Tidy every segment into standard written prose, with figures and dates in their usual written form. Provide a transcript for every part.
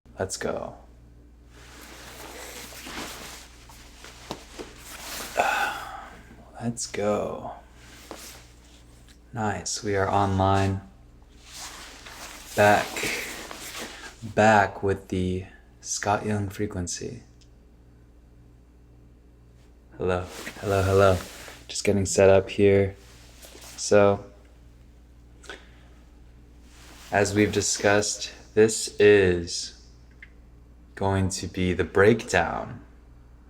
Let's go. Let's go. Nice. We are online. Back with the Scott Young frequency. Hello. Just getting set up here. So, as we've discussed, this is going to be the breakdown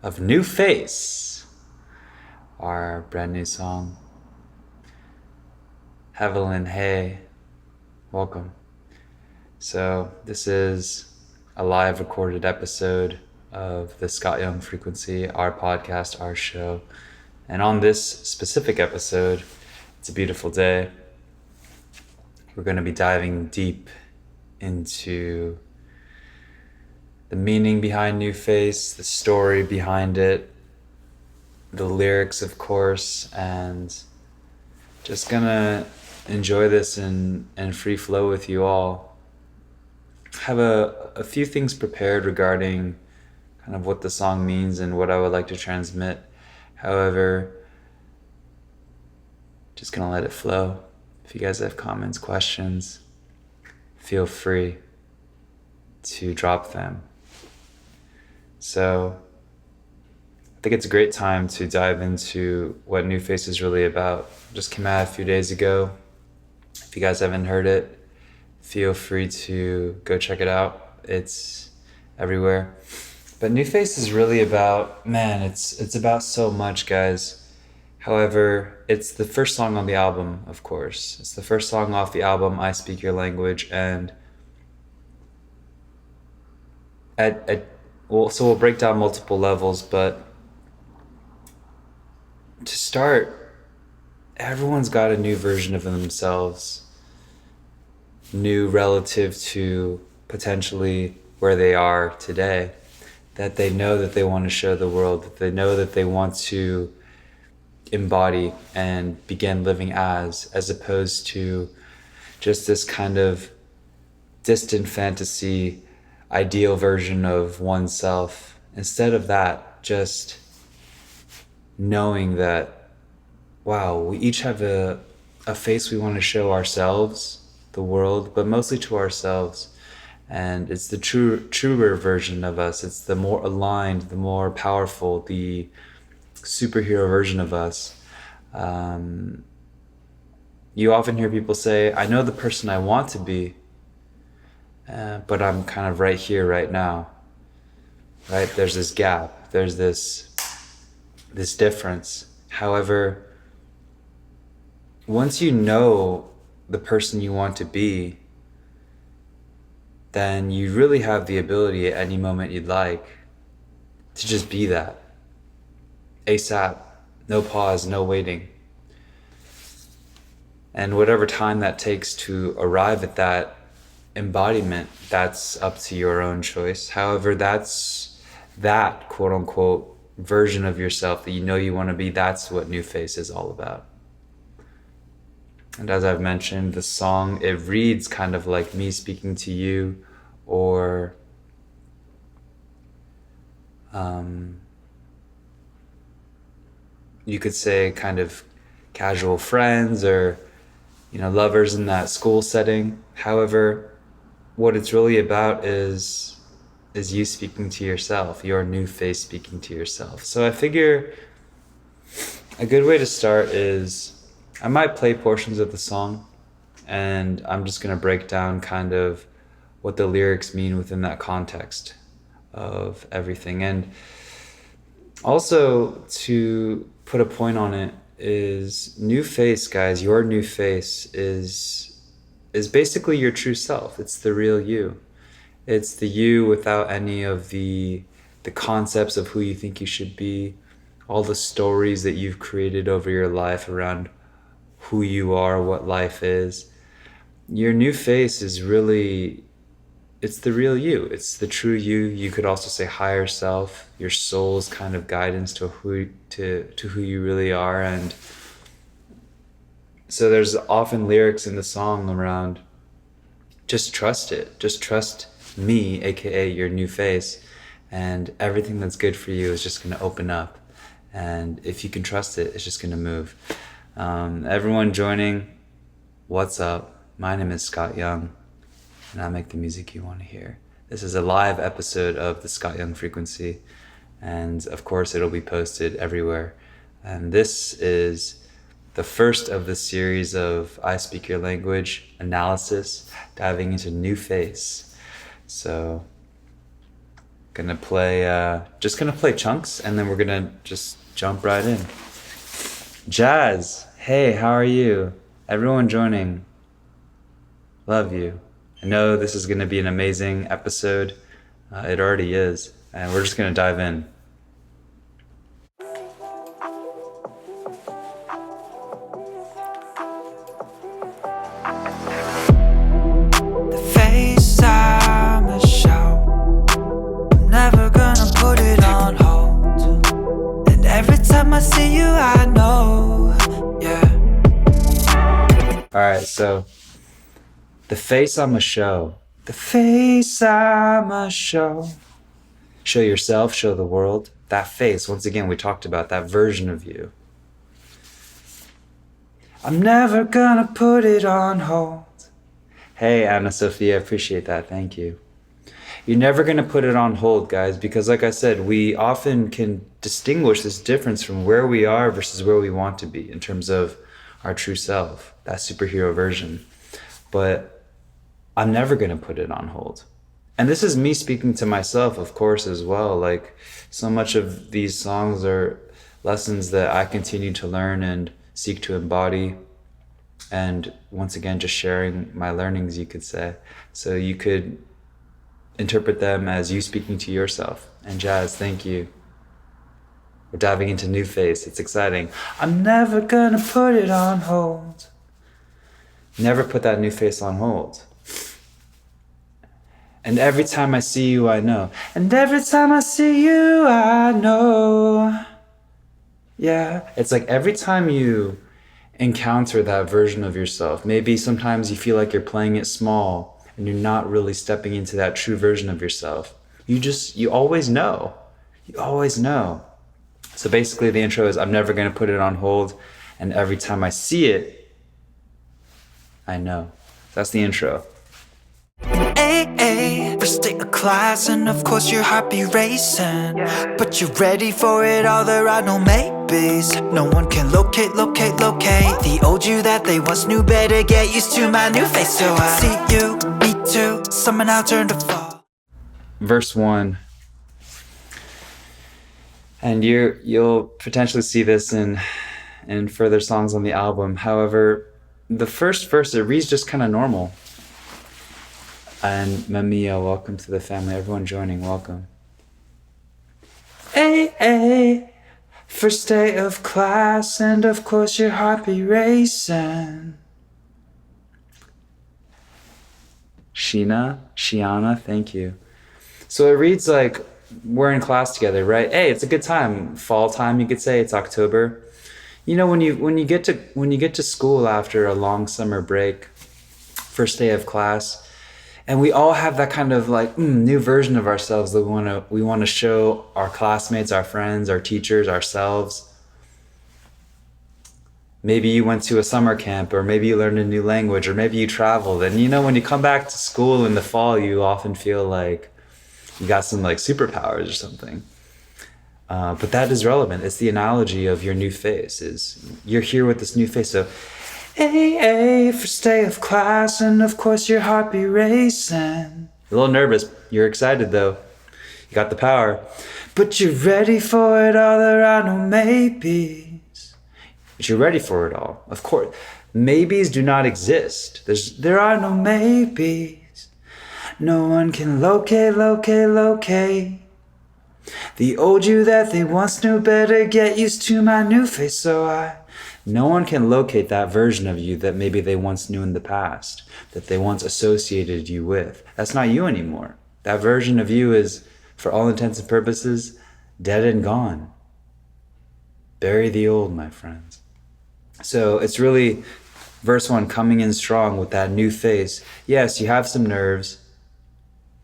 of New Face, our brand new song. Evelyn, hey, welcome. So this is a live recorded episode of the Scott Young Frequency, our podcast, our show. And on this specific episode, it's a beautiful day. We're going to be diving deep into the meaning behind New Face, the story behind it, the lyrics, of course, and just gonna enjoy this in free flow with you all. Have a few things prepared regarding kind of what the song means and what I would like to transmit. However, just gonna let it flow. If you guys have comments, questions, feel free to drop them. So I think it's a great time to dive into what New Face is really about. Just came out a few days ago. If you guys haven't heard it, feel free to go check it out. It's everywhere. But New Face is really about, it's about so much, guys. However, it's the first song on the album, of course. It's the first song off the album, I Speak Your Language, and so we'll break down multiple levels, but to start, everyone's got a new version of themselves, new relative to potentially where they are today, that they know that they want to show the world, that they know that they want to embody and begin living as opposed to just this kind of distant fantasy ideal version of oneself. Instead of that, just knowing that, wow, we each have a face we want to show ourselves, the world, but mostly to ourselves. And it's the truer version of us. It's the more aligned, the more powerful, the superhero version of us. You often hear people say, I know the person I want to be, but I'm kind of right here, right now. Right? There's this gap. There's this difference. However, once you know the person you want to be, then you really have the ability at any moment you'd like to just be that. ASAP, no pause, no waiting. And whatever time that takes to arrive at that embodiment, that's up to your own choice. However, that's that quote unquote version of yourself that you know you want to be. That's what New Face is all about. And as I've mentioned, the song, it reads kind of like me speaking to you, or you could say kind of casual friends, or lovers in that school setting. However, what it's really about is you speaking to yourself, your New Face speaking to yourself. So I figure a good way to start is I might play portions of the song, and I'm just going to break down kind of what the lyrics mean within that context of everything. And also, to put a point on it, is New Face, guys, your New Face is basically your true self. It's the real you. It's the you without any of the concepts of who you think you should be, all the stories that you've created over your life around who you are, what life is. Your New Face is really, it's the real you. It's the true you. You could also say higher self, your soul's kind of guidance to who you really are. And So there's often lyrics in the song around just trust it. Just trust me, aka your new face, and everything that's good for you is just going to open up. And if you can trust it, it's just going to move. Everyone joining, what's up? My name is Scott Young, and I make the music you want to hear. This is a live episode of the Scott Young Frequency, and of course it'll be posted everywhere. And this is the first of the series of I Speak Your Language analysis, diving into new face. So gonna play chunks, and then we're gonna just jump right in. Jazz, hey, how are you? Everyone joining, love you. I know this is gonna be an amazing episode. It already is, and we're just gonna dive in. Alright, so the face I'ma show. The face I'ma show. Show yourself, show the world. That face, once again, we talked about that version of you. I'm never gonna put it on hold. Hey, Anna Sophia, appreciate that. Thank you. You're never gonna put it on hold, guys, because like I said, we often can distinguish this difference from where we are versus where we want to be in terms of our true self, that superhero version. But I'm never gonna put it on hold. And this is me speaking to myself, of course, as well. Like, so much of these songs are lessons that I continue to learn and seek to embody. And once again, just sharing my learnings, you could say. So you could interpret them as you speaking to yourself. And Jazz, thank you. We're diving into new face. It's exciting. I'm never gonna put it on hold. Never put that new face on hold. And every time I see you, I know. And every time I see you, I know. Yeah. It's like every time you encounter that version of yourself, maybe sometimes you feel like you're playing it small and you're not really stepping into that true version of yourself. You always know. You always know. So basically the intro is I'm never gonna put it on hold, and every time I see it, I know. That's the intro. Hey, first day of class, and of course your heart be racing. But you're ready for it all, there are no maybes. No one can locate the old you that they once knew. Better get used to my new face. So I see you, me too, summer now turn to fall. Verse 1. And you'll potentially see this in further songs on the album. However, the first verse, it reads just kind of normal. And Mamiya, welcome to the family. Everyone joining, welcome. Hey, first day of class, and of course your heart be racing. Shiana, thank you. So it reads like we're in class together, right? Hey, it's a good time. Fall time, you could say. It's October. You know, when you get to school after a long summer break, first day of class, and we all have that kind of like new version of ourselves that we want to show our classmates, our friends, our teachers, ourselves. Maybe you went to a summer camp, or maybe you learned a new language, or maybe you traveled. And you know, when you come back to school in the fall, you often feel like you got some like superpowers or something. But that is relevant. It's the analogy of your new face. Is you're here with this new face. So, hey, first day of class, and of course your heart be racing. A little nervous. You're excited though. You got the power. But you're ready for it all. There are no maybes. But you're ready for it all. Of course. Maybes do not exist. There are no maybes. No one can locate the old you that they once knew. Better get used to my new face. So no one can locate that version of you that maybe they once knew in the past, that they once associated you with. That's not you anymore. That version of you is, for all intents and purposes, dead and gone. Bury the old, my friends. So it's really verse 1 coming in strong with that new face. Yes, you have some nerves.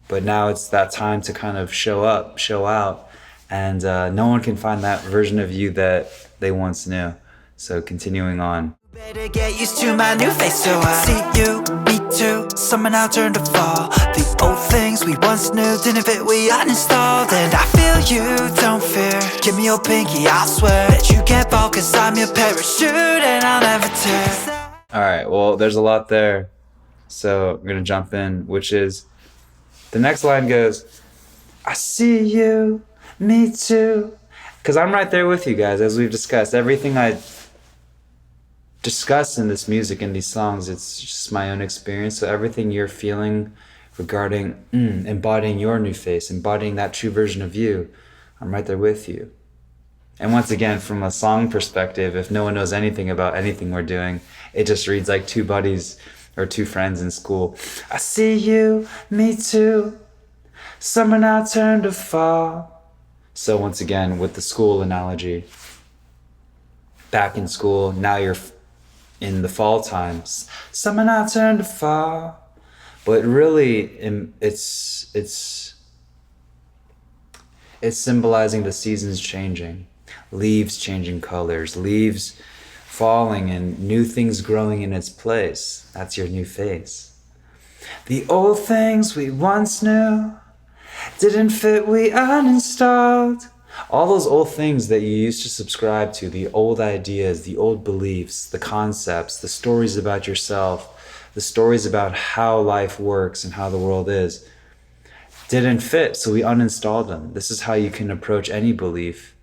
But now it's that time to kind of show up, show out, and no one can find that version of you that they once knew. So continuing on. Better get used to my new face, so I see you, me too. Summer now turned to fall. The old things we once knew didn't fit, we uninstalled. And I feel you, don't fear. Give me your pinky, I swear that you can't fall, cause I'm your parachute and I'll never tear. Alright, well, there's a lot there. So I'm gonna jump in, which is the next line goes, I see you, me too. Because I'm right there with you guys, as we've discussed. Everything I discuss in this music, in these songs, it's just my own experience. So everything you're feeling regarding embodying your new face, embodying that true version of you, I'm right there with you. And once again, from a song perspective, if no one knows anything about anything we're doing, it just reads like two buddies or two friends in school. I see you, me too. Summer now turned to fall. So once again, with the school analogy, back in school, now you're in the fall times. Summer now turned to fall. But really, it's symbolizing the seasons changing, leaves changing colors, leaves falling and new things growing in its place. That's your new face. The old things we once knew didn't fit, we uninstalled. All those old things that you used to subscribe to, the old ideas, the old beliefs, the concepts, the stories about yourself, the stories about how life works and how the world is, didn't fit, so we uninstalled them. This is how you can approach any belief,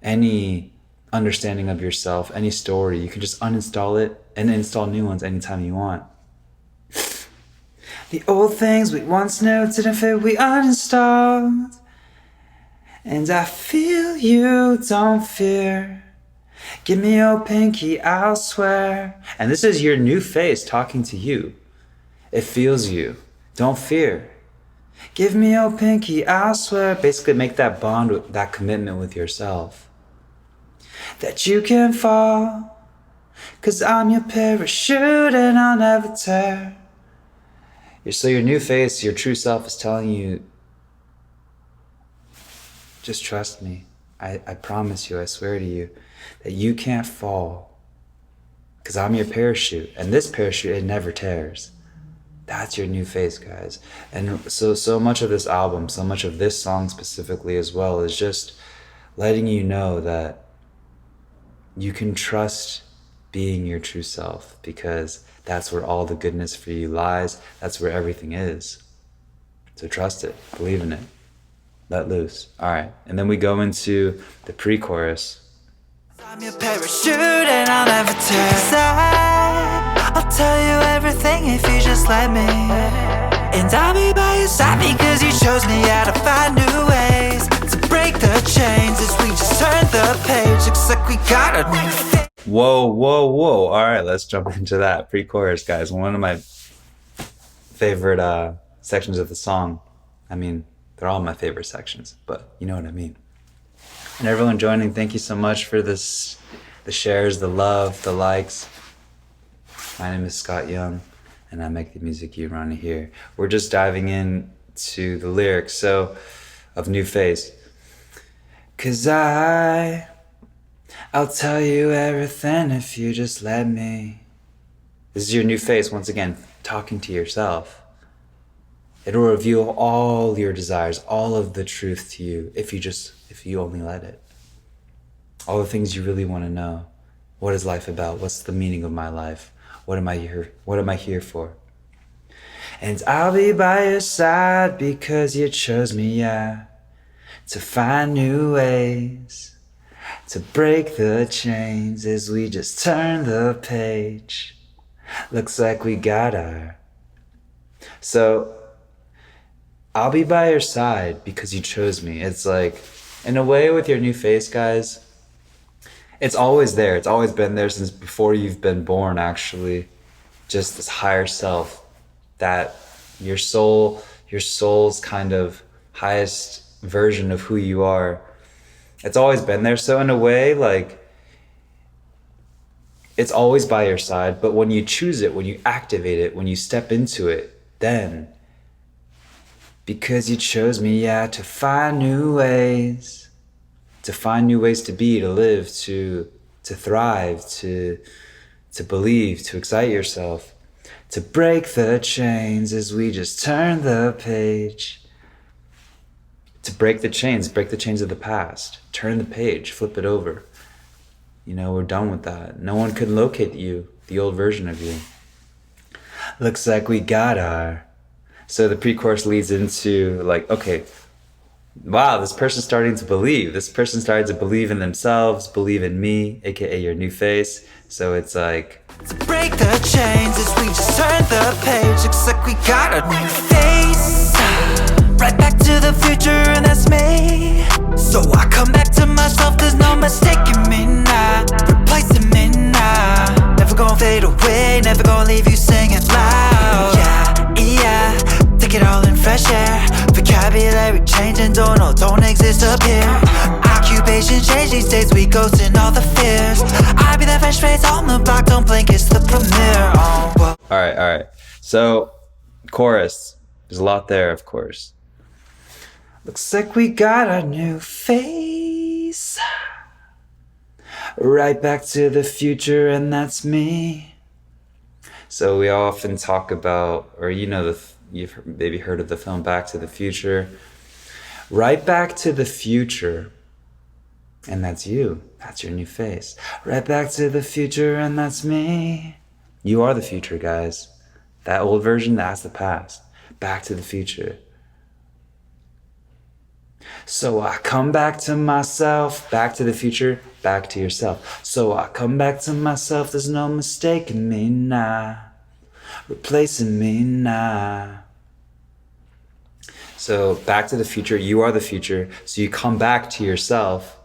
any understanding of yourself, any story. You can just uninstall it and install new ones anytime you want. The old things we once knew didn't fit, we uninstalled. And I feel you, don't fear. Give me your pinky, I'll swear. And this is your new face talking to you. It feels you. Don't fear. Give me your pinky, I'll swear. Basically make that bond, that commitment with yourself. That you can fall, cause I'm your parachute and I'll never tear. So your new face, your true self is telling you, just trust me. I promise you, I swear to you, that you can't fall. Because I'm your parachute. And this parachute, it never tears. That's your new face, guys. And so much of this album, so much of this song specifically as well, is just letting you know that you can trust being your true self, because that's where all the goodness for you lies. That's where everything is. So trust it. Believe in it. Let loose. All right. And then we go into the pre-chorus. I'm your parachute and I'll never tear. I'll tell you everything if you just let me. And I'll be by your side because you chose me how to find new ways to break the chains as we just turn the page. Looks like we got a new face. Whoa, whoa, whoa. All right, let's jump into that pre-chorus, guys. One of my favorite sections of the song. I mean, they're all my favorite sections, but you know what I mean. And everyone joining, thank you so much for this, the shares, the love, the likes. My name is Scott Young, and I make the music you want to hear. We're just diving into the lyrics, of New Face. Cause I'll tell you everything if you just let me. This is your new face, once again, talking to yourself. It'll reveal all your desires, all of the truth to you, if you only let it. All the things you really want to know. What is life about? What's the meaning of my life? What am I here for? And I'll be by your side because you chose me, yeah, to find new ways to break the chains as we just turn the page. Looks like we got our. So I'll be by your side because you chose me. It's like, in a way, with your new face, guys, it's always there. It's always been there since before you've been born, actually. Just this higher self, that your soul's kind of highest version of who you are. It's always been there. So in a way, like, it's always by your side. But when you choose it, when you activate it, when you step into it, then Because you chose me, yeah, to find new ways. To find new ways to be, to live, to thrive, to believe, to excite yourself. To break the chains as we just turn the page. To break the chains of the past. Turn the page, flip it over. You know, we're done with that. No one could locate you, the old version of you. Looks like we got our... So the pre-chorus leads into like, okay, wow, this person's starting to believe. This person started to believe in themselves, believe in me, aka your new face. So it's like... To break the chains as we just turn the page. Looks like we got a new face. Right back to the future and that's me. So I come back to myself, there's no mistaking me now. Replacing me now. Never gonna fade away, never gonna leave you singing loud. Yeah, yeah, take it all in fresh air. Vocabulary changing, don't exist up here. Occupation change these days, we ghosting all the fears. I be that fresh face on the block, don't blink, it's the premiere. Oh, well. All right. So, chorus. There's a lot there, of course. Looks like we got a new face. Right back to the future, and that's me. So we often talk about, or you know, you've maybe heard of the film Back to the Future. Right back to the future, and that's you. That's your new face. Right back to the future, and that's me. You are the future, guys. That old version, that's the past. Back to the future. So I come back to myself, back to the future, back to yourself. So I come back to myself, there's no mistaking me now, replacing me now. So back to the future, you are the future. So you come back to yourself.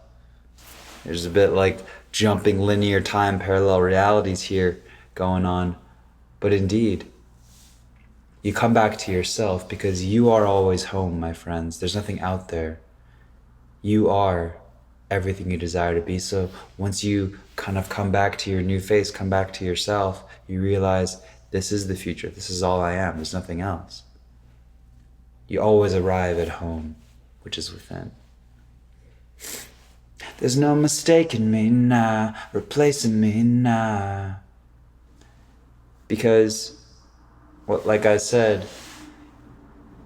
There's a bit like jumping linear time, parallel realities here going on. But indeed, you come back to yourself because you are always home, my friends. There's nothing out there. You are everything you desire to be. So once you kind of come back to your new face, come back to yourself, you realize this is the future. This is all I am. There's nothing else. You always arrive at home, which is within. There's no mistaking me now, replacing me now. Because, like I said,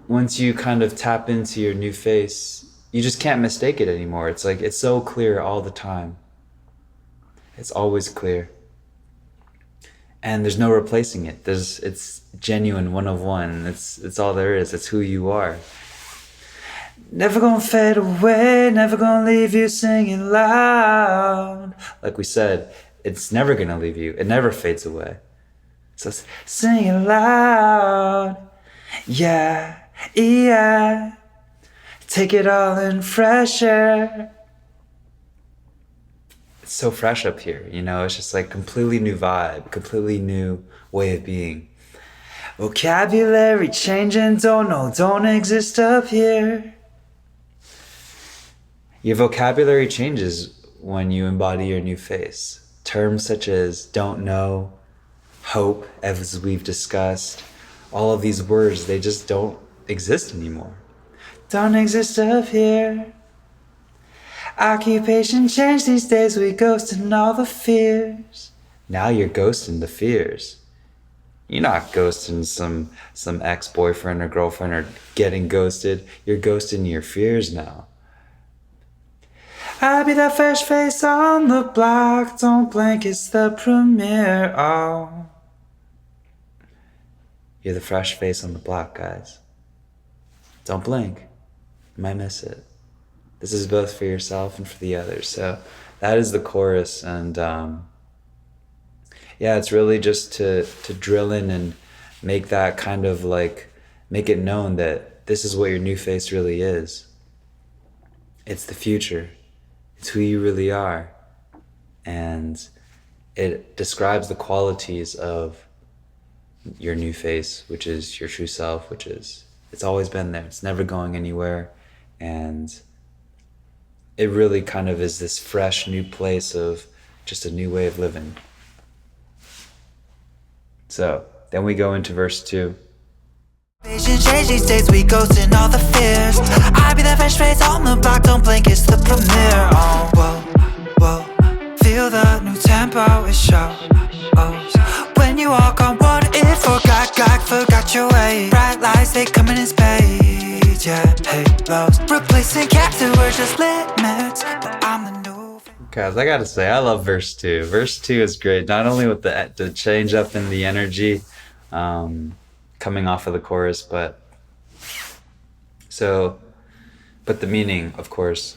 once you kind of tap into your new face, you just can't mistake it anymore. It's like, it's so clear all the time. It's always clear. And there's no replacing it. It's genuine, one of one. It's all there is. It's who you are. Never gonna fade away, never gonna leave you singing loud. Like we said, it's never gonna leave you. It never fades away. So singing loud. Yeah, yeah. Take it all in fresh air. It's so fresh up here, you know, it's just like completely new vibe, completely new way of being. Vocabulary changing, don't exist up here. Your vocabulary changes when you embody your new face. Terms such as don't know, hope, as we've discussed, all of these words, they just don't exist anymore. Don't exist up here. Occupation change these days, we ghosting all the fears. Now you're ghosting the fears. You're not ghosting some ex-boyfriend or girlfriend or getting ghosted. You're ghosting your fears now. I'll be that fresh face on the block. Don't blink, it's the premiere. Oh. You're the fresh face on the block, guys. Don't blink. You might miss it. This is both for yourself and for the others. So that is the chorus. And yeah, it's really just to drill in and make that kind of like, make it known that this is what your new face really is. It's the future. It's who you really are. And it describes the qualities of your new face, which is your true self, which is, it's always been there. It's never going anywhere. And it really kind of is this fresh new place of just a new way of living. So then we go into verse 2. Vision change these days, we ghosting all the fears. I be that fresh face on the block, don't blink, it's the premiere. Oh, whoa, feel the new tempo, it shows. When you walk on water, it forgot your way. Bright lights, they coming in spades, yeah, halos. Replacing caps that were just limits, but I'm the new. Guys, I gotta say, I love verse 2. Verse 2 is great, not only with the change up in the energy coming off of the chorus, but the meaning, of course.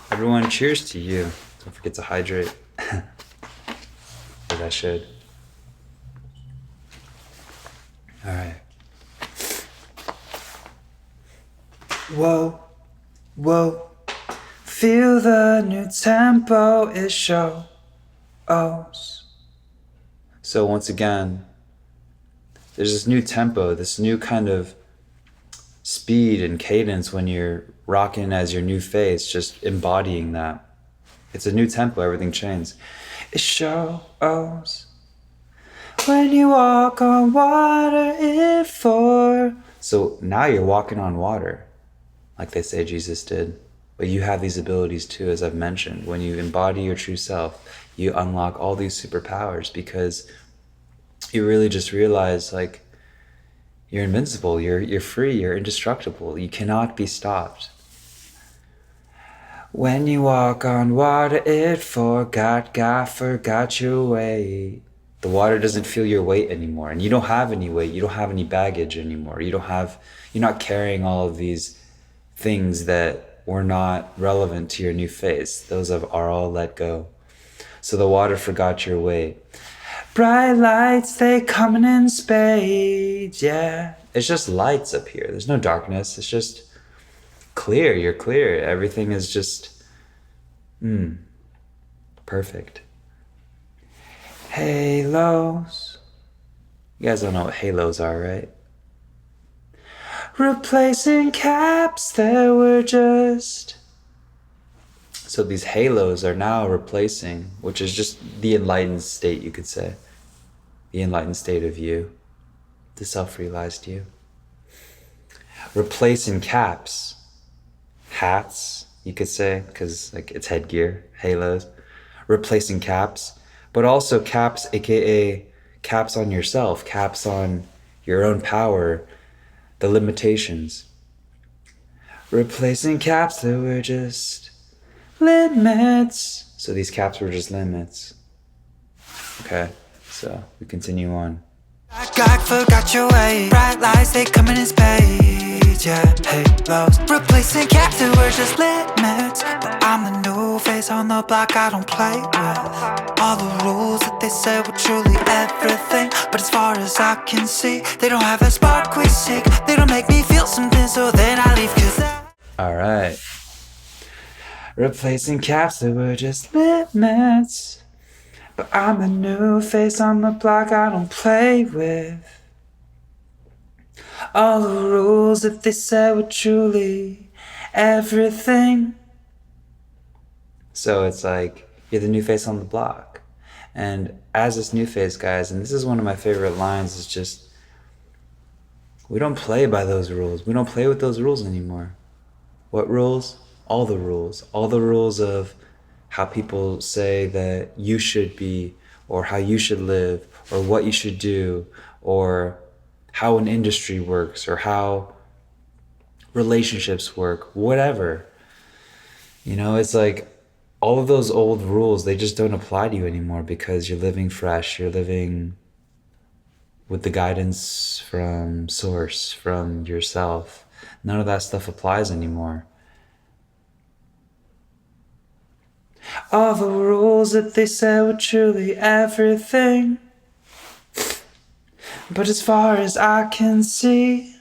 Everyone, cheers to you. Don't forget to hydrate. As I should. All right. Whoa. Feel the new tempo it shows. So once again, there's this new tempo, this new kind of speed and cadence when you're rocking as your new face, just embodying that. It's a new tempo, everything changes. It shows when you walk on water, it for. So now you're walking on water, like they say Jesus did. But you have these abilities too, as I've mentioned. When you embody your true self, you unlock all these superpowers because you really just realize, like, you're invincible, you're free, you're indestructible. You cannot be stopped. When you walk on water, it forgot your weight. The water doesn't feel your weight anymore, and you don't have any weight. You don't have any baggage anymore. You're not carrying all of these things that were not relevant to your new face. Those are all let go. So the water forgot your weight. Bright lights, they coming in spades, yeah. It's just lights up here. There's no darkness. It's just clear. You're clear. Everything is just perfect. Halos. You guys don't know what halos are, right? Replacing caps that were just. So these halos are now replacing, which is just the enlightened state, you could say. The enlightened state of you. The self-realized you. Replacing caps. Hats, you could say, because like it's headgear, halos. Replacing caps. But also caps, aka caps on yourself, caps on your own power, the limitations. Replacing caps that were just limits. So these caps were just limits. Okay, so we continue on. Forgot your way. Bright lights, they coming in spades, yeah, halos. Replacing caps that were just limits, but I'm the new face on the block, I don't play with all the rules that they say were truly everything. But as far as I can see, they don't have that spark we seek. They don't make me feel something, so then I leave, cause Alright. Replacing caps that were just limits, but I'm the new face on the block, I don't play with all the rules that they said were truly everything. So it's like, you're the new face on the block. And as this new face, guys, and this is one of my favorite lines, is just, we don't play by those rules. We don't play with those rules anymore. What rules? All the rules. All the rules of how people say that you should be, or how you should live, or what you should do, or how an industry works, or how relationships work, whatever. You know, it's like all of those old rules, they just don't apply to you anymore because you're living fresh, you're living with the guidance from source, from yourself. None of that stuff applies anymore. All the rules that they said were truly everything. But as far as I can see,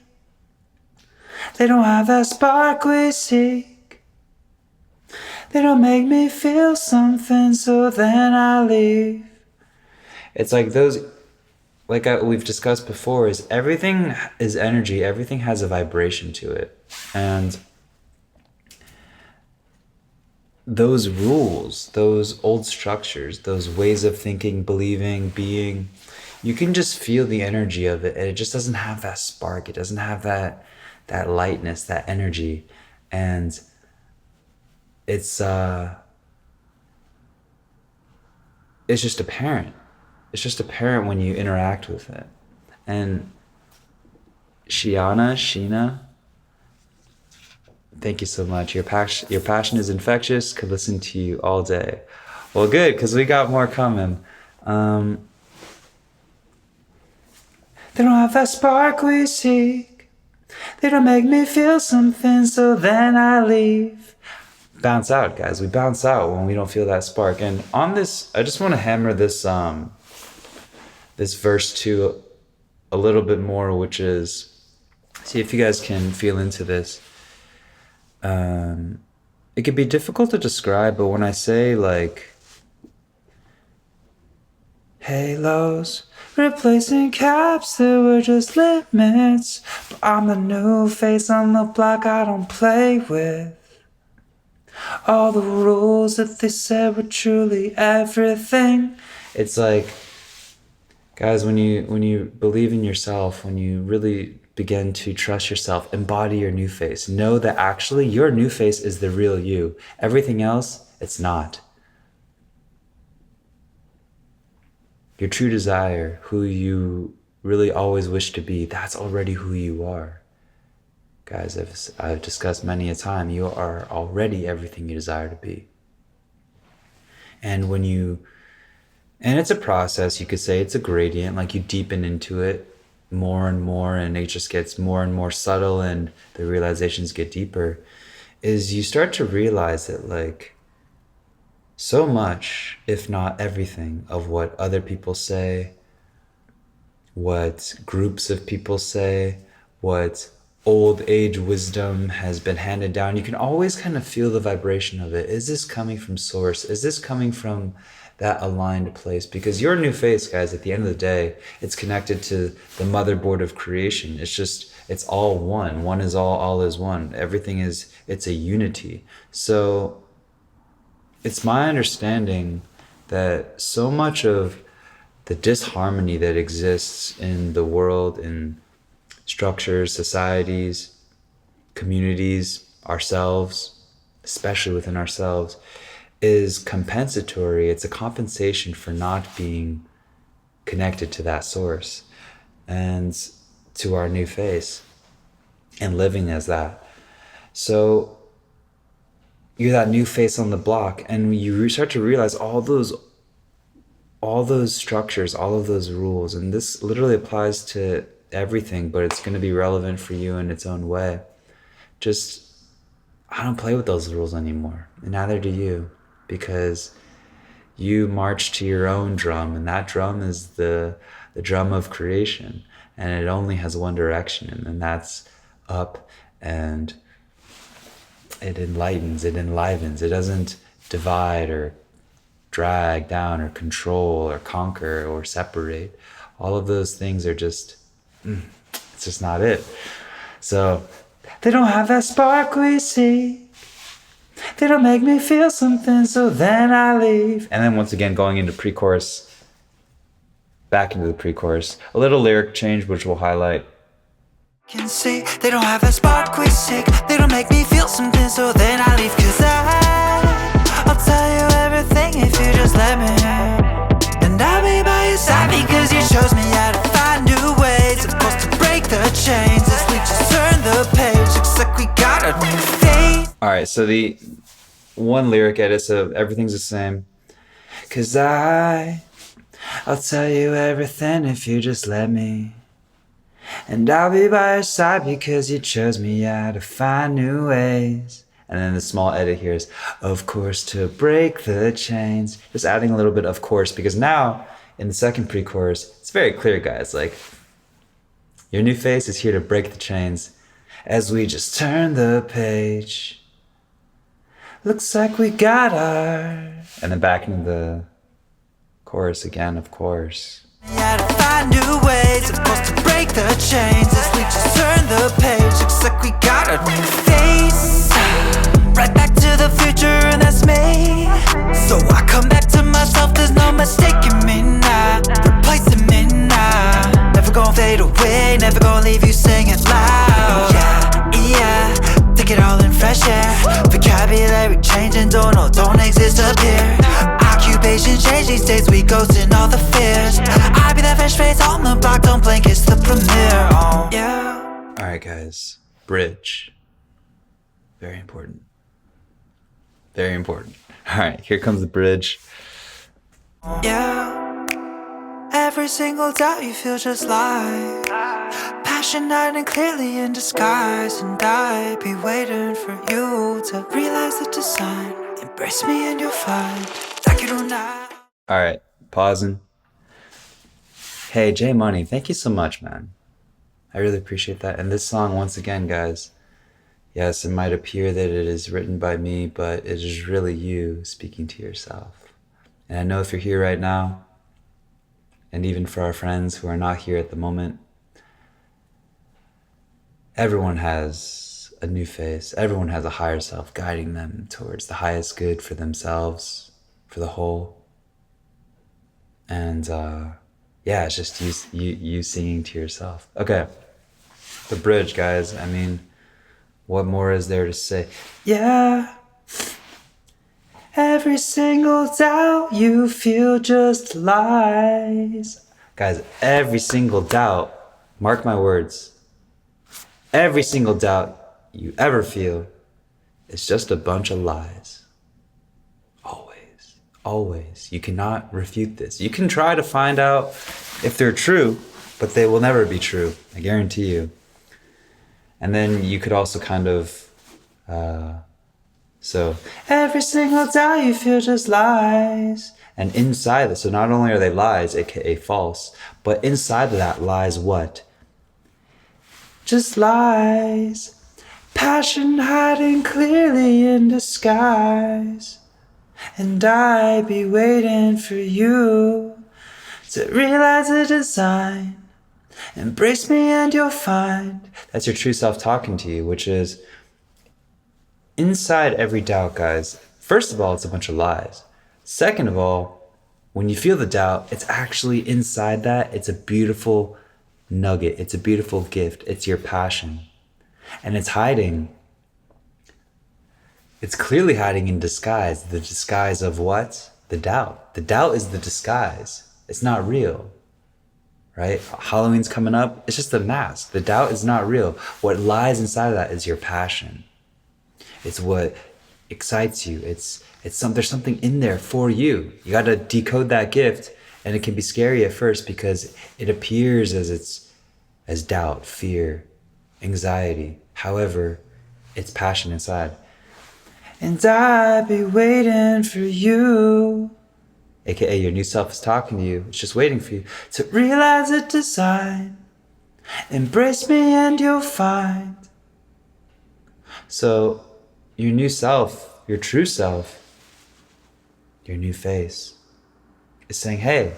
they don't have that spark we seek. They don't make me feel something, so then I leave. It's like those, we've discussed before, is everything is energy, everything has a vibration to it. And those rules, those old structures, those ways of thinking, believing, being, you can just feel the energy of it, and it just doesn't have that spark. It doesn't have that lightness, that energy. And it's just apparent. It's just apparent when you interact with it. And Sheena, thank you so much. Your passion is infectious. Could listen to you all day. Well, good, because we got more coming. They don't have that spark we seek. They don't make me feel something, so then I leave. Bounce out, guys. We bounce out when we don't feel that spark. And on this, I just want to hammer this this verse 2 a little bit more, which is, see if you guys can feel into this. It can be difficult to describe, but when I say like halos replacing caps, there were just limits, but I'm the new face on the block I don't play with. All the rules that they said were truly everything. It's like, guys, when you believe in yourself, when you really begin to trust yourself, embody your new face. Know that actually your new face is the real you. Everything else, it's not. Your true desire, who you really always wish to be, that's already who you are. Guys, I've discussed many a time, you are already everything you desire to be. And and it's a process, you could say it's a gradient, like you deepen into it more and more, and it just gets more and more subtle, and the realizations get deeper, is you start to realize that like so much, if not everything, of what other people say, what groups of people say, what old age wisdom has been handed down, you can always kind of feel the vibration of it. Is this coming from source? Is this coming from that aligned place? Because your new face, guys, at the end of the day, it's connected to the motherboard of creation. It's all one. One is all is one. Everything it's a unity. So it's my understanding that so much of the disharmony that exists in the world, in structures, societies, communities, ourselves, especially within ourselves, is compensatory. It's a compensation for not being connected to that source and to our new face and living as that. So you're that new face on the block, and you start to realize all those structures, all of those rules, and this literally applies to everything, but it's going to be relevant for you in its own way. Just, I don't play with those rules anymore, and neither do you, because you march to your own drum, and that drum is the drum of creation, and it only has one direction, and that's up, and it enlightens, it enlivens. It doesn't divide or drag down or control or conquer or separate. All of those things are just, it's just not it. So they don't have that spark we see. They don't make me feel something, so then I leave. And then once again, going into pre-chorus, back into the pre-chorus, a little lyric change, which we'll highlight. Can see, they don't have that spark we seek. They don't make me feel something, so then I leave. Cause I'll tell you everything if you just let me. And I'll be by your side because you shows me how to find new ways. Of course, to break the chains as we just turn the page. Looks like we got a new face. Alright, so the one lyric edit, so everything's the same. Cause I'll tell you everything if you just let me. And I'll be by your side because you chose me how to find new ways. And then the small edit here is, of course, to break the chains. Just adding a little bit of course, because now in the second pre-chorus, it's very clear, guys. Like, your new face is here to break the chains as we just turn the page. Looks like we got our... And then back into the chorus again, of course. Yeah, to find new ways, of course, to break the chains as we just turn the page. Looks like we got a new face. Right back to the future, and that's me. So I come back to myself, there's no mistaking me now. Replacing me now. fresh air. Vocabulary changing, don't exist up here. Occupation change these days, we ghosting all the fears. I be that fresh face on the block, don't blink, it's the premiere. Oh, yeah. Alright, guys. Bridge. Very important. Very important. Alright, here comes the bridge. Yeah. Every single doubt you feel just like passionate and clearly in disguise. And I'd be waiting for you to realize the design. Embrace me and you'll find like it or not. Alright, pausing. Hey, J Money, thank you so much, man. I really appreciate that. And this song, once again, guys, yes, it might appear that it is written by me, but it is really you speaking to yourself. And I know if you're here right now, and even for our friends who are not here at the moment, everyone has a new face. Everyone has a higher self guiding them towards the highest good for themselves, for the whole. And yeah, it's just you singing to yourself. Okay, the bridge, guys. I mean, what more is there to say? Yeah. Every single doubt you feel just lies. Guys, every single doubt, mark my words, every single doubt you ever feel is just a bunch of lies. Always, always. You cannot refute this. You can try to find out if they're true, but they will never be true. I guarantee you. And then you could also kind of, so every single doubt you feel just lies. And inside this, so not only are they lies, aka false, but inside of that lies what? Just lies. Passion hiding clearly in disguise. And I be waiting for you to realize the design. Embrace me and you'll find. That's your true self talking to you, which is inside every doubt, guys. First of all, it's a bunch of lies. Second of all, when you feel the doubt, it's actually inside that. It's a beautiful nugget. It's a beautiful gift. It's your passion. And it's hiding. It's clearly hiding in disguise. The disguise of what? The doubt. The doubt is the disguise. It's not real. Right? Halloween's coming up. It's just a mask. The doubt is not real. What lies inside of that is your passion. It's what excites you. There's something in there for you. You got to decode that gift, and it can be scary at first because it appears as doubt, fear, anxiety. However, it's passion inside. And I'll be waiting for you. AKA your new self is talking to you. It's just waiting for you to realize the design. Embrace me and you'll find. So your new self, your true self, your new face is saying, hey,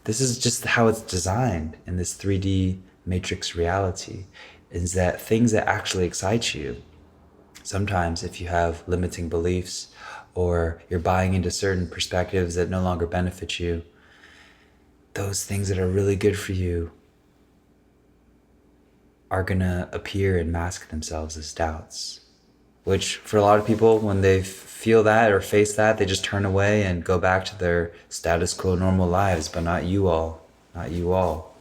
this is just how it's designed in this 3D matrix reality, is that things that actually excite you. Sometimes if you have limiting beliefs or you're buying into certain perspectives that no longer benefit you, those things that are really good for you are gonna appear and mask themselves as doubts. Which for a lot of people, when they feel that or face that, they just turn away and go back to their status quo normal lives, but not you all, not you all.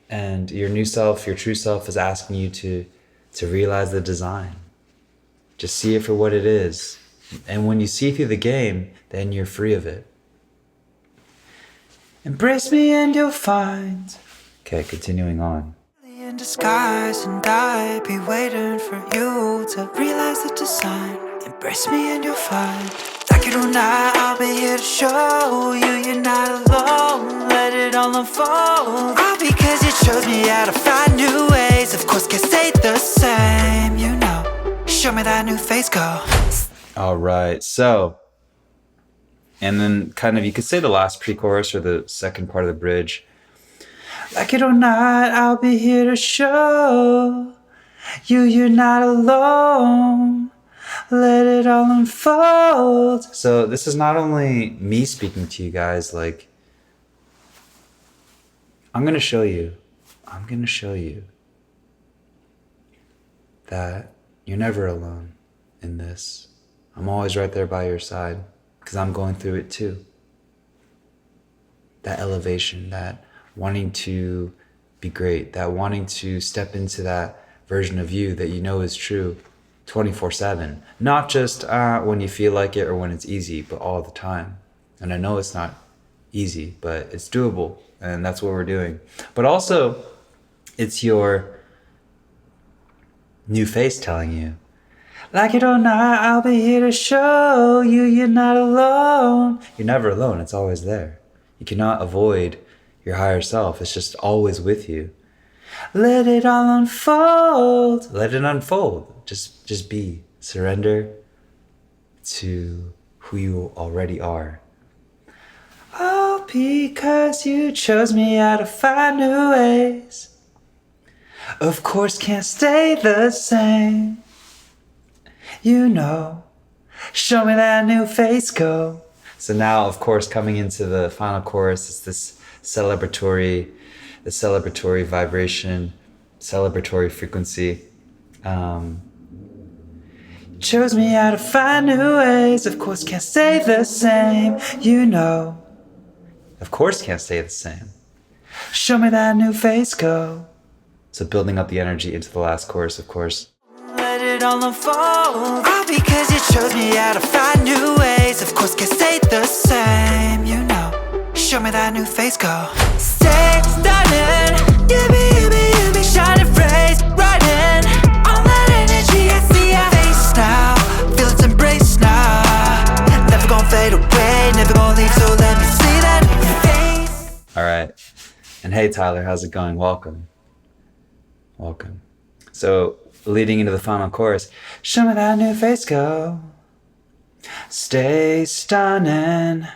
And your new self, your true self is asking you to realize the design. Just see it for what it is. And when you see through the game, then you're free of it. Embrace me and you'll find. Okay, continuing on. In disguise, and I'd be waiting for you to realize the design. Embrace me and you'll find. Like it or not, I'll be here to show you you're not alone. Let it all unfold. All because you chose me how to find new ways. Of course, can't stay the same, you know. Show me that new face, go. All right, so, and then kind of, you could say the last pre-chorus or the second part of the bridge. Like it or not, I'll be here to show you you're not alone. Let it all unfold. So this is not only me speaking to you guys, like, I'm gonna show you that you're never alone in this. I'm always right there by your side because I'm going through it too. That elevation, that wanting to be great, that wanting to step into that version of you that you know is true 24/7. Not just when you feel like it or when it's easy, but all the time. And I know it's not easy, but it's doable. And that's what we're doing. But also, it's your new face telling you, like it or not, I'll be here to show you you're not alone. You're never alone. It's always there. You cannot avoid your higher self. It's just always with you. Let it all unfold. Let it unfold. Just be. Surrender to who you already are. Oh, because you chose me out to find new ways. Of course, can't stay the same. You know, show me that new face, go. So now, of course, coming into the final chorus, it's this celebratory vibration, celebratory frequency. Chose me how to find new ways. Of course, can't stay the same. You know, of course, can't stay the same. Show me that new face, go. So building up the energy into the last chorus, of course. Let it all unfold. All because you chose me how to find new ways. Of course, can't stay the same. You know, show me that new face, go. Stay stunning. You be shining rays right in. All that energy, I see your face now. Feel its embrace now. Never gonna fade away, never gonna leave, so let me see that new face. All right. And hey, Tyler, how's it going? Welcome. So, leading into the final chorus, show me that new face, go. Stay stunning.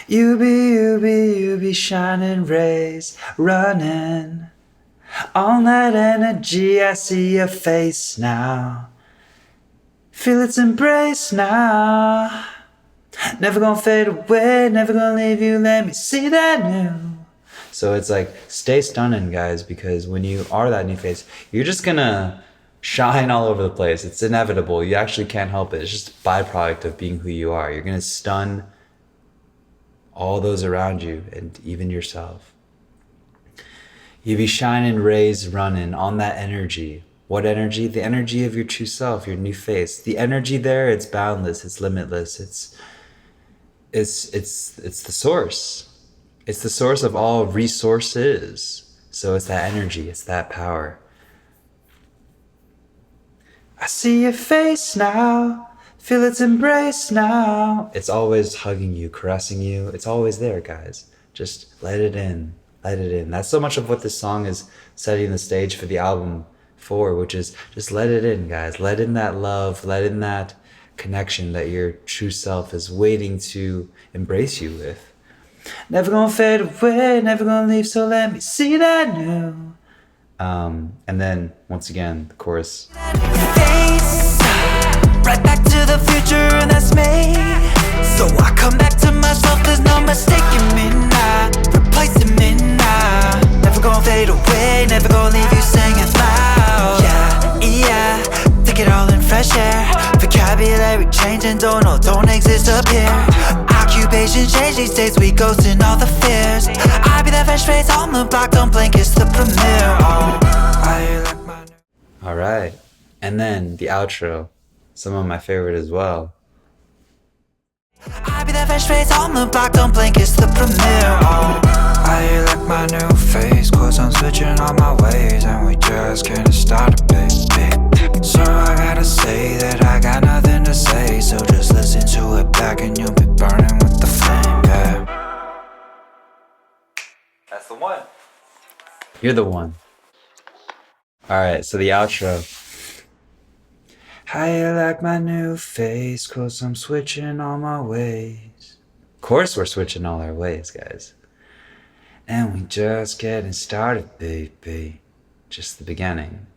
You be shining rays running. All that energy, I see your face now. Feel its embrace now. Never gonna fade away, never gonna leave you, let me see that new. So it's like, stay stunning, guys, because when you are that new face, you're just gonna shine all over the place. It's inevitable. You actually can't help it. It's just a byproduct of being who you are. You're gonna stun all those around you and even yourself. You be shining rays running on that energy. What energy? The energy of your true self, your new face. The energy there, it's boundless, it's limitless, it's the source. It's the source of all resources. So it's that energy, it's that power. I see your face now, feel its embrace now. It's always hugging you, caressing you. It's always there, guys. Just let it in, let it in. That's so much of what this song is setting the stage for the album for, which is just let it in, guys. Let in that love, let in that connection that your true self is waiting to embrace you with. Never gonna fade away, never gonna leave, so let me see that new. And then, once again, the chorus. Face, right back to the future, and that's me. So I come back to myself, there's no mistaking me now. Replacing me now. Never gonna fade away, never gonna leave you singing loud. Yeah, take it all in fresh air. Vocabulary changing, don't exist up here. Occupation change these days, we ghost in all the fears. I be that fresh face on the block, don't blink, it's the premiere. Oh, I like my new. Alright, and then the outro, some of my favorite as well. I be that fresh face on the block, don't blink, it's the premiere. Oh, I like my new face, cause I'm switching all my ways, and we just getting started, baby. So I gotta say that I got nothing to say, so just listen to it back and you'll be burning with the flame, yeah. That's the one. You're the one. Alright, so the outro. How you like my new face, cause I'm switching all my ways. Of course we're switching all our ways, guys. And we just getting started, baby. Just the beginning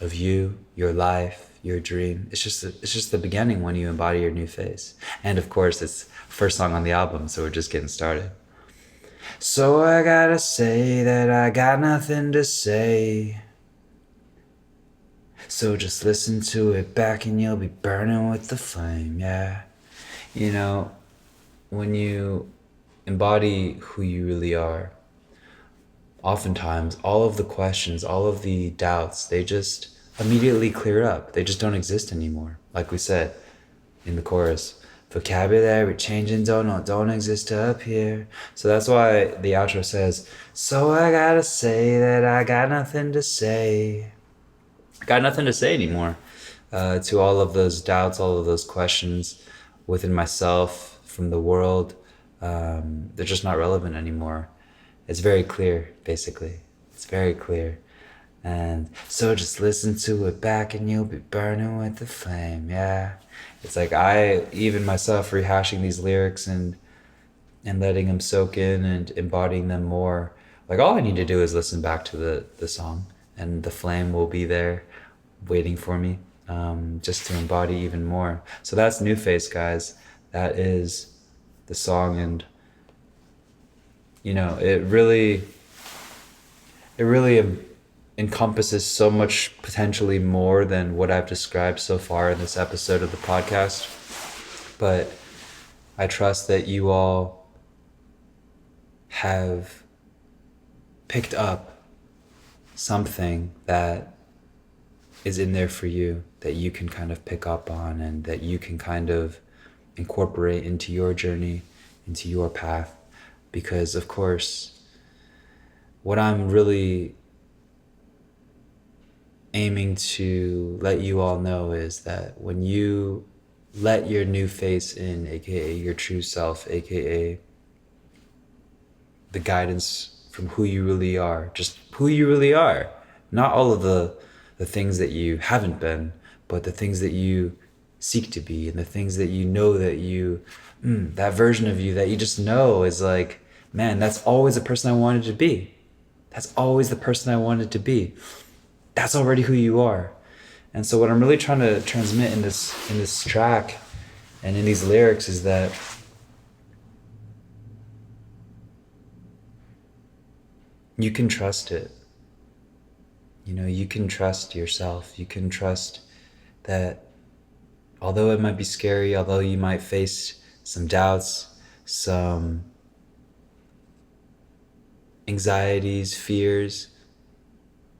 of you, your life, your dream. It's just the beginning when you embody your new face. And of course, it's first song on the album, so we're just getting started. So I gotta say that I got nothing to say. So just listen to it back and you'll be burning with the flame, yeah. You know, when you embody who you really are, oftentimes all of the questions, all of the doubts, they just immediately clear up. They just don't exist anymore. Like we said in the chorus, vocabulary changing don't exist up here. So that's why the outro says, so I gotta say that I got nothing to say. I got nothing to say anymore to all of those doubts, all of those questions within myself, from the world. They're just not relevant anymore. It's very clear, basically. It's very clear. And so just listen to it back and you'll be burning with the flame, yeah. It's like I, even myself, rehashing these lyrics and letting them soak in and embodying them more. Like all I need to do is listen back to the song and the flame will be there waiting for me, just to embody even more. So that's New Face, guys. That is the song, and it really encompasses so much potentially more than what I've described so far in this episode of the podcast. But I trust that you all have picked up something that is in there for you, that you can kind of pick up on and that you can kind of incorporate into your journey, into your path. Because of course, what I'm really aiming to let you all know is that when you let your new face in, aka your true self, aka the guidance from who you really are, just who you really are, not all of the things that you haven't been, but the things that you seek to be, and the things that you know that you, that version of you that you just know is like, man, that's always the person I wanted to be. That's always the person I wanted to be. That's already who you are. And so what I'm really trying to transmit in this track and in these lyrics is that you can trust it. You can trust yourself. You can trust that although it might be scary, although you might face some doubts, some anxieties, fears,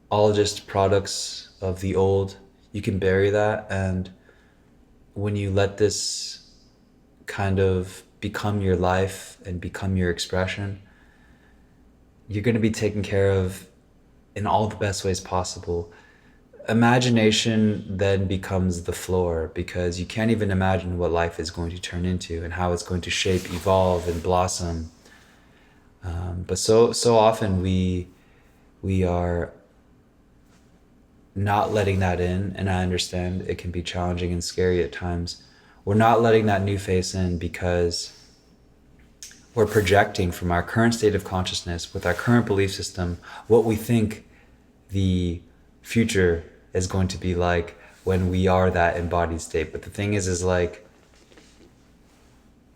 all just products of the old, you can bury that. And when you let this kind of become your life and become your expression, you're going to be taken care of in all the best ways possible. Imagination then becomes the floor, because you can't even imagine what life is going to turn into and how it's going to shape, evolve, and blossom. But so often we are not letting that in, and I understand it can be challenging and scary at times. We're not letting that new face in because we're projecting from our current state of consciousness with our current belief system what we think the future is going to be like when we are that embodied state. But the thing is like,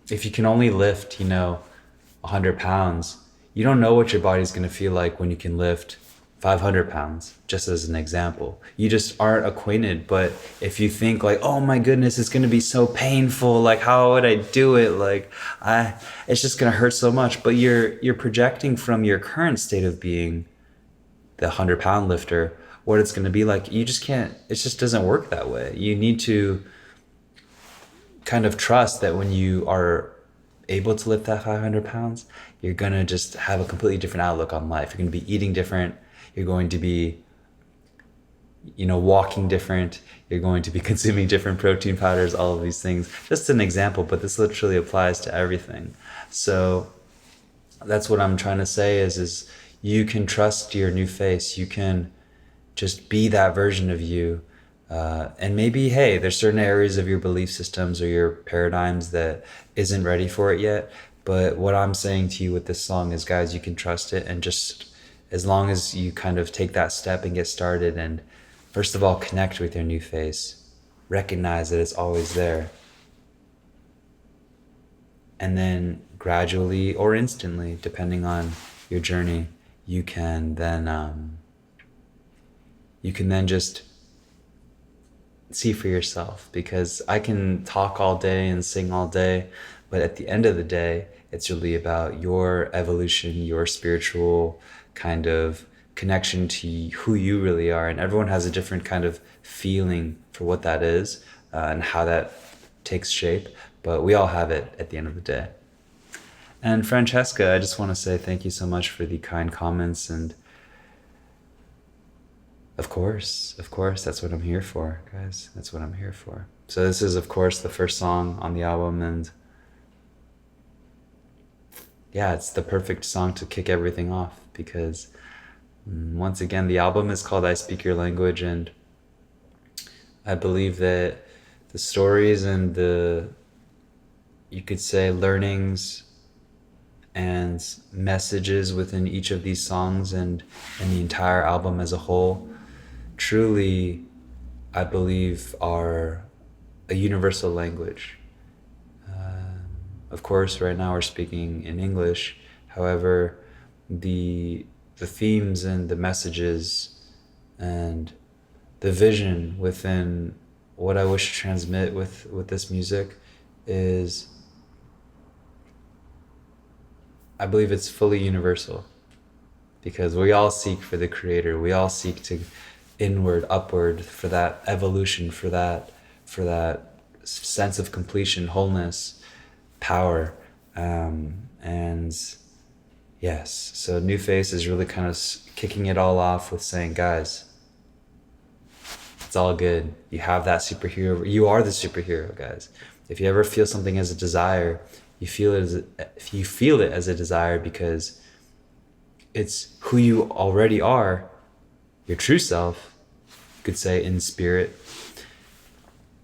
if you can only lift 100 pounds, you don't know what your body's going to feel like when you can lift 500 pounds, just as an example. You just aren't acquainted. But if you think like, oh my goodness, it's going to be so painful, like how would I do it, like it's just going to hurt so much, but you're projecting from your current state of being, the 100-pound lifter, what it's going to be like. You just can't, it just doesn't work that way. You need to kind of trust that when you are able to lift that 500 pounds, you're going to just have a completely different outlook on life. You're going to be eating different. You're going to be, walking different. You're going to be consuming different protein powders, all of these things. Just an example, but this literally applies to everything. So that's what I'm trying to say is you can trust your new face. You can just be that version of you. And maybe, hey, there's certain areas of your belief systems or your paradigms that isn't ready for it yet. But what I'm saying to you with this song is, guys, you can trust it. And just as long as you kind of take that step and get started and first of all, connect with your new face, recognize that it's always there. And then gradually or instantly, depending on your journey, you can then just see for yourself, because I can talk all day and sing all day, but at the end of the day, it's really about your evolution, your spiritual kind of connection to who you really are. And everyone has a different kind of feeling for what that is, and how that takes shape, but we all have it at the end of the day. And Francesca, I just want to say thank you so much for the kind comments. And of course, that's what I'm here for, guys. That's what I'm here for. So this is, of course, the first song on the album, and yeah, it's the perfect song to kick everything off, because once again, the album is called I Speak Your Language, and I believe that the stories and the, you could say, learnings and messages within each of these songs and the entire album as a whole truly, I believe, are a universal language. Of course, right now we're speaking in English. However, the themes and the messages and the vision within what I wish to transmit with this music is, I believe it's fully universal, because we all seek for the creator. We all seek to inward, upward, for that evolution, for that sense of completion, wholeness, power. And yes, so New Face is really kind of kicking it all off with saying, guys, it's all good. You have that superhero. You are the superhero, guys. If you ever feel something as a desire, you feel it as a desire because it's who you already are, your true self, you could say, in spirit,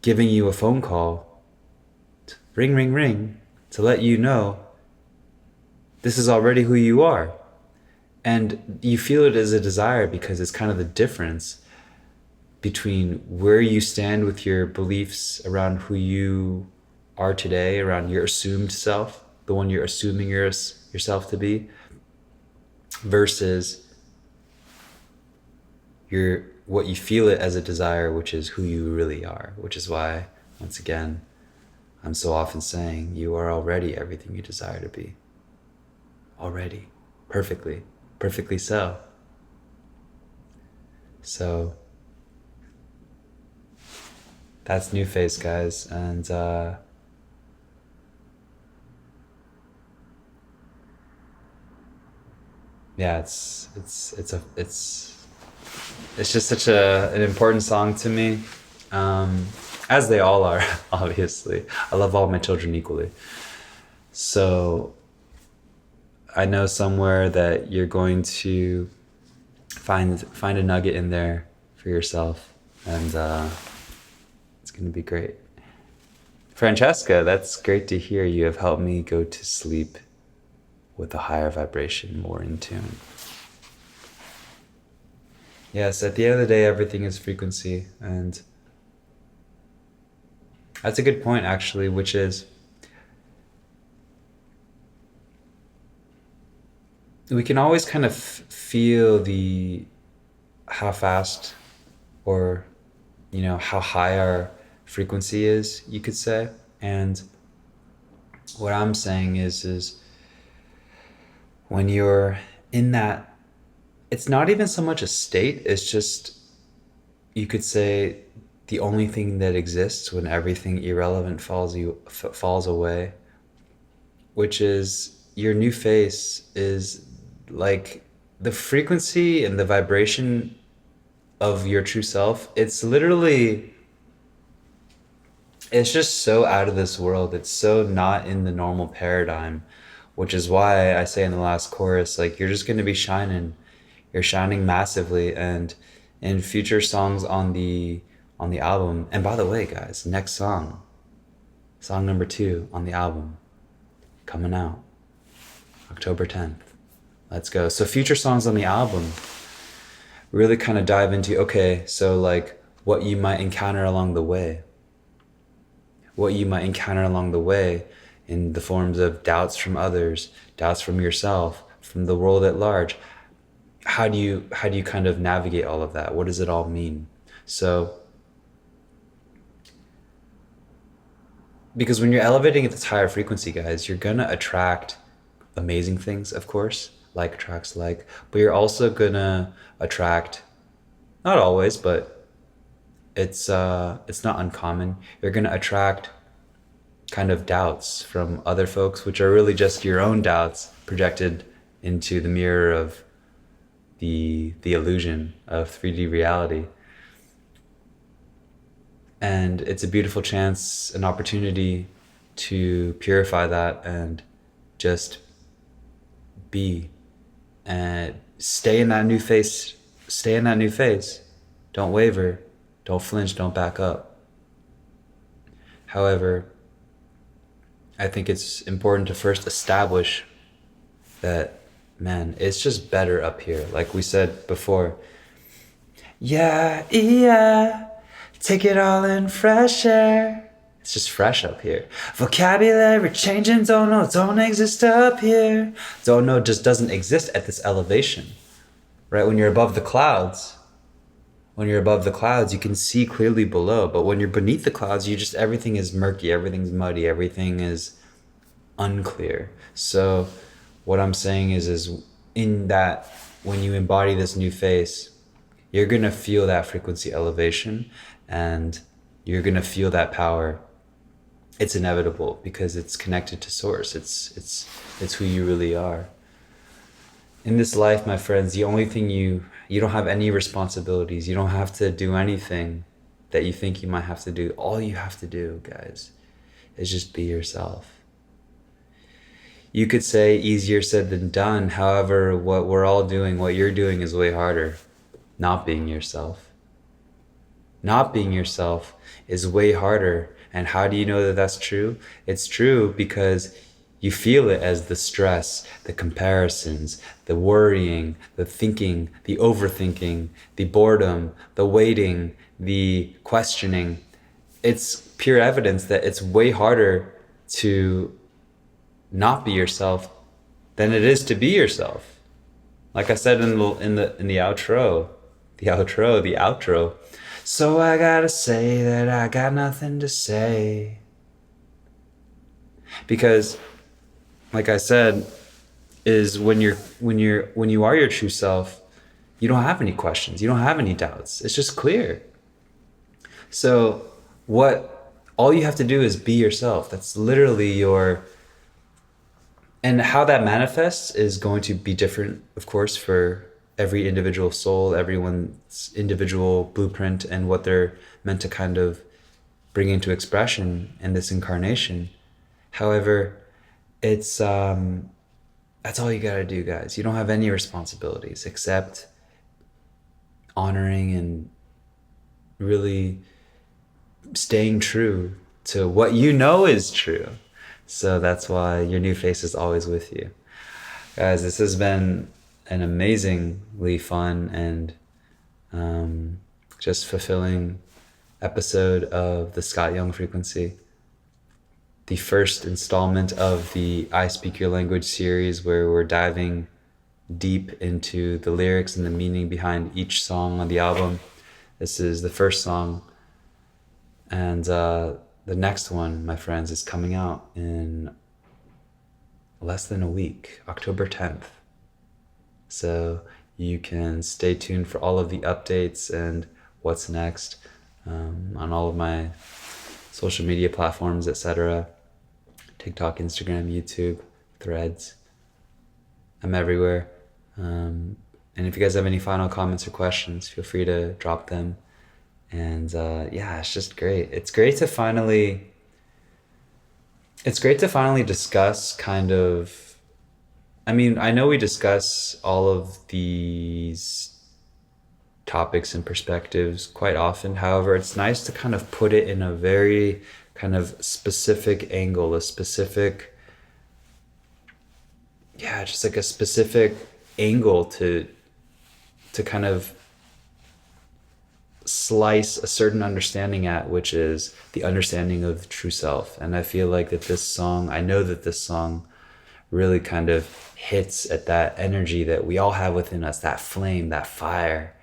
giving you a phone call, ring, ring, ring, to let you know this is already who you are. And you feel it as a desire because it's kind of the difference between where you stand with your beliefs around who you are today, around your assumed self, the one you're assuming yourself to be, versus what you feel it as a desire, which is who you really are. Which is why, once again, I'm so often saying you are already everything you desire to be. Already. Perfectly so. So that's New Face, guys. And yeah, it's just such an important song to me, as they all are. Obviously, I love all my children equally. So I know somewhere that you're going to find a nugget in there for yourself, and it's going to be great. Francesca, that's great to hear. You have helped me go to sleep with a higher vibration, more in tune. Yes, at the end of the day, everything is frequency. And that's a good point, actually, which is we can always kind of feel how fast, or how high our frequency is, you could say. And what I'm saying is when you're in that, it's not even so much a state, it's just, you could say, the only thing that exists when everything irrelevant falls away, which is your new face is like the frequency and the vibration of your true self. It's just so out of this world. It's so not in the normal paradigm, which is why I say in the last chorus, like, you're just going to be shining. You're shining massively. And in future songs on the album, and by the way, guys, next song number 2 on the album, coming out October 10th. Let's go. So future songs on the album really kind of dive into, okay, so like what you might encounter along the way. What you might encounter along the way in the forms of doubts from others, doubts from yourself, from the world at large. How do you kind of navigate all of that? What does it all mean? So because when you're elevating at this higher frequency, guys, you're gonna attract amazing things, of course, like attracts like, but you're also gonna attract, not always, but it's not uncommon. You're gonna attract kind of doubts from other folks, which are really just your own doubts projected into the mirror of the illusion of 3D reality. And it's a beautiful chance, an opportunity to purify that and just be and stay in that new face. Stay in that new face. Don't waver. Don't flinch. Don't back up. However, I think it's important to first establish that, man, it's just better up here. Like we said before. Yeah, yeah. Take it all in fresh air. It's just fresh up here. Vocabulary changing, don't know, don't exist up here. Don't know just doesn't exist at this elevation. Right? When you're above the clouds, you can see clearly below. But when you're beneath the clouds, everything is murky, everything's muddy, everything is unclear. So what I'm saying is in that, when you embody this new face, you're gonna feel that frequency elevation, and you're gonna feel that power. It's inevitable because it's connected to source. It's who you really are. In this life, my friends, the only thing you don't have any responsibilities. You don't have to do anything that you think you might have to do. All you have to do, guys, is just be yourself. You could say easier said than done. However, what we're all doing, what you're doing, is way harder. Not being yourself. Not being yourself is way harder. And how do you know that that's true? It's true because you feel it as the stress, the comparisons, the worrying, the thinking, the overthinking, the boredom, the waiting, the questioning. It's pure evidence that it's way harder to not be yourself than it is to be yourself. Like I said in the outro. So I gotta say that I got nothing to say. Because, like I said, is when you are your true self, you don't have any questions, you don't have any doubts. It's just clear. So all you have to do is be yourself. That's literally and how that manifests is going to be different, of course, for every individual soul, everyone's individual blueprint, and what they're meant to kind of bring into expression in this incarnation. However, it's that's all you gotta do, guys. You don't have any responsibilities except honoring and really staying true to what you know is true. So that's why your new face is always with you. Guys, this has been an amazingly fun and just fulfilling episode of the Scott Young Frequency. The first installment of the I Speak Your Language series, where we're diving deep into the lyrics and the meaning behind each song on the album. This is the first song. And the next one, my friends, is coming out in less than a week, October 10th. So you can stay tuned for all of the updates and what's next on all of my social media platforms, etc. TikTok, Instagram, YouTube, Threads. I'm everywhere. And if you guys have any final comments or questions, feel free to drop them. And yeah, it's just great. It's great to finally discuss kind of, I mean, I know we discuss all of these topics and perspectives quite often. However, it's nice to kind of put it in a very kind of specific angle, just like a specific angle to kind of slice a certain understanding at, which is the understanding of true self. And I feel like I know that this song really kind of hits at that energy that we all have within us, that flame, that fire,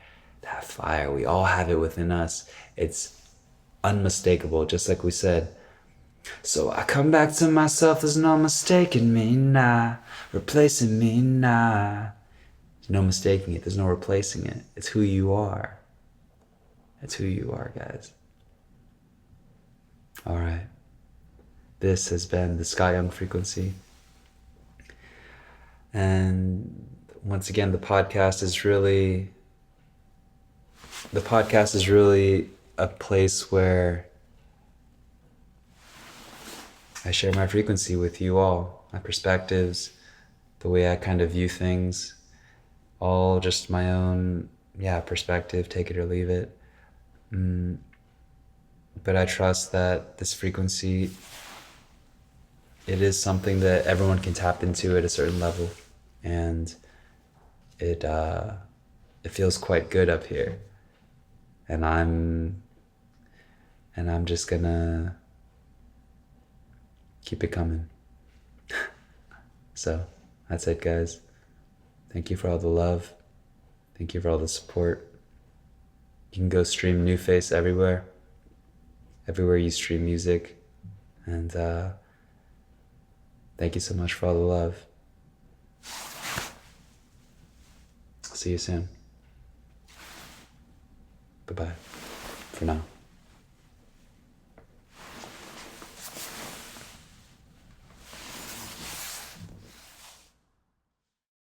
we all have it within us. It's unmistakable. Just like we said, So I come back to myself, there's no mistaking me, nah. Replacing me, nah. There's no mistaking it, there's no replacing it. It's who you are. It's who you are, guys. Alright. This has been the Sky Young Frequency. And once again, the podcast is really a place where I share my frequency with you all, my perspectives, the way I kind of view things, all just my own, perspective, take it or leave it. But I trust that this frequency, it is something that everyone can tap into at a certain level, and it feels quite good up here, and I'm just gonna keep it coming. So that's it, guys. Thank you for all the love. Thank you for all the support. You can go stream New Face everywhere you stream music. And thank you so much for all the love. See you soon. Bye-bye for now.